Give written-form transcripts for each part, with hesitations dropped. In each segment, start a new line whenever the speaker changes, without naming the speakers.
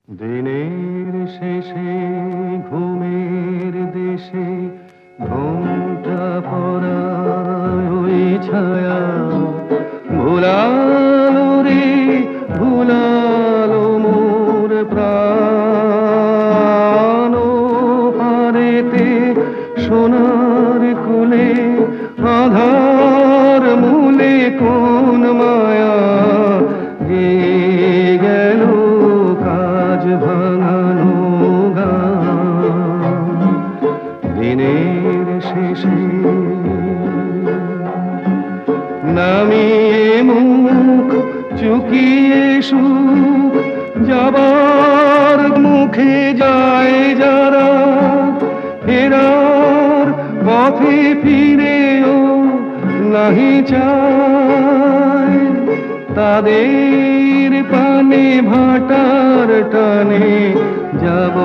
দিনের শেষে ঘুমের দেশে ঘুমটা পড়ায় ওই ছায়া ভুলালো রে ভুলালো মোর প্রাণ পারেতে সোনার কুলে আধার মূলে কোন মায়া গেয়ে গেল কাজ ভাঙানো গান দিনের শেষে নামিয়ে মুখ চুকিয়ে সুখ যাবার মুখে যায় যারা ফেরার পথে ফিরেও নাহি চায় তাদের পানে ভাটার টানে যাব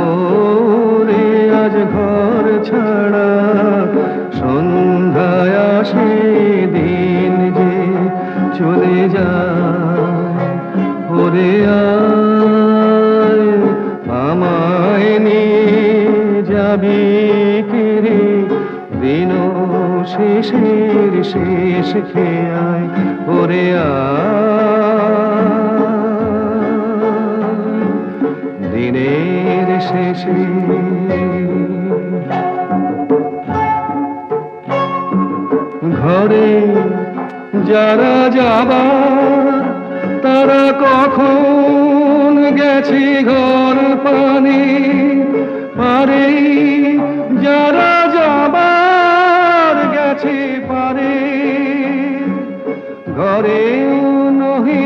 রে আজ ঘর ছাড়া সন্ধ্যায় আসে দিন যে চলে যায় ওরে আয় আমায় নিয়ে যাবি কিরে দিন শেষের শেষ খেয়ায় ওরে দিনের শেষে ঘরে যারা যাবার তারা কখন গেছে ঘর পানে পারে যারা যাবার গেছে পারে ঘরেও নহে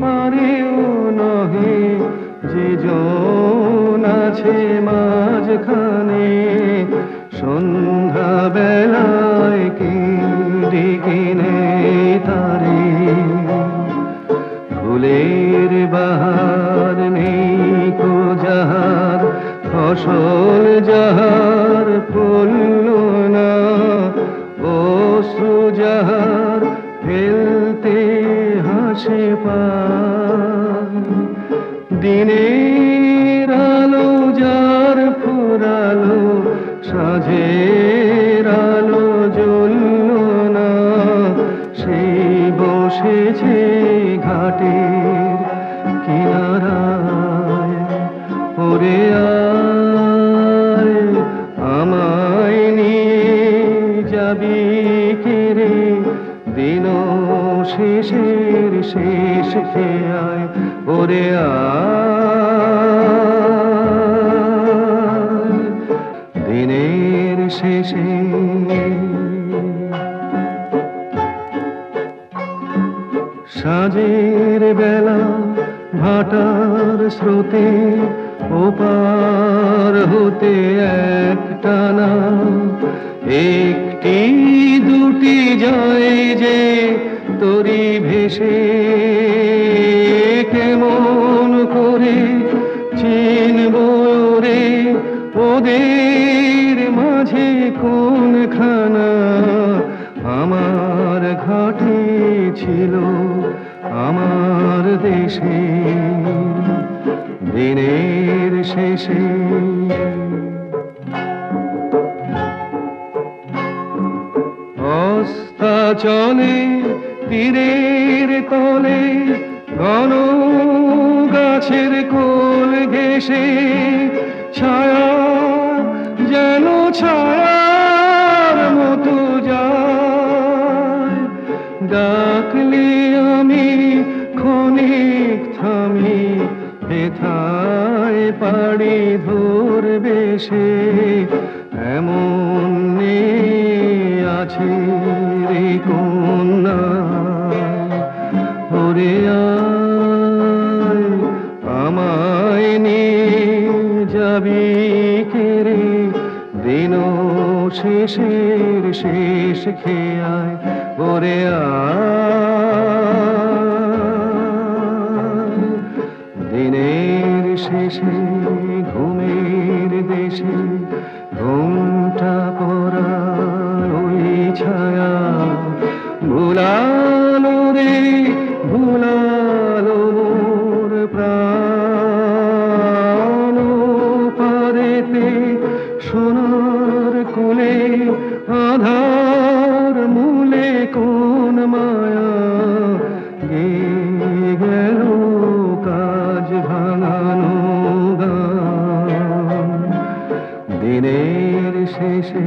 পারেও নহে যে জন আছে মাঝখানে সন্ধ্যা বেলায় কি ডেকে নেয় তারে ফুলের বাহার নেই কো যাহার ফসল যাহার ফলল না অশ্রু যাহার ফেলতে হাসে পায় দিনের আলো যার ফুরালো সাঁঝের আলো জ্বলল না সেই বসেছে ঘাটের কিনারায় ওরে আয় আমায় নিয়ে যাবি কিরে দিন শেষের শেষ খেয়ায় ওরে আয় দিনের শেষে সাঁঝের বেলা ভাটার স্রোতে ওপার হতে একটানা একটি দুটি যায় যে তরি ভেসে কেমন করে চিনব রে ওদের মাঝে কোনখানা আমার ঘাটে ছিল আমার দেশে দিনের শেষে অস্তাচলে তীরের তলে ঘন গাছের কোল ঘেঁষে ছায়া যেন ছায়ার মতো যায় ডাকলে আমি ক্ষণিক থামি ব্যথায় পাড়ি ধরবে সে এমন আছে রে কন্যা ওরে আয় আমায় নিয়ে যাবি কেরে দিন শেষের শেষ খেয়ায় ওরে আয় দিনের শেষে ঘুমের দেশে ঘুমটা পড়া ওই ছায়া ভুলালো রে মেতে সোনার কোলে আধার মূলে কোন মায়া গেয়ে গেল কাজ ভাঙানো গান দিনের শেষে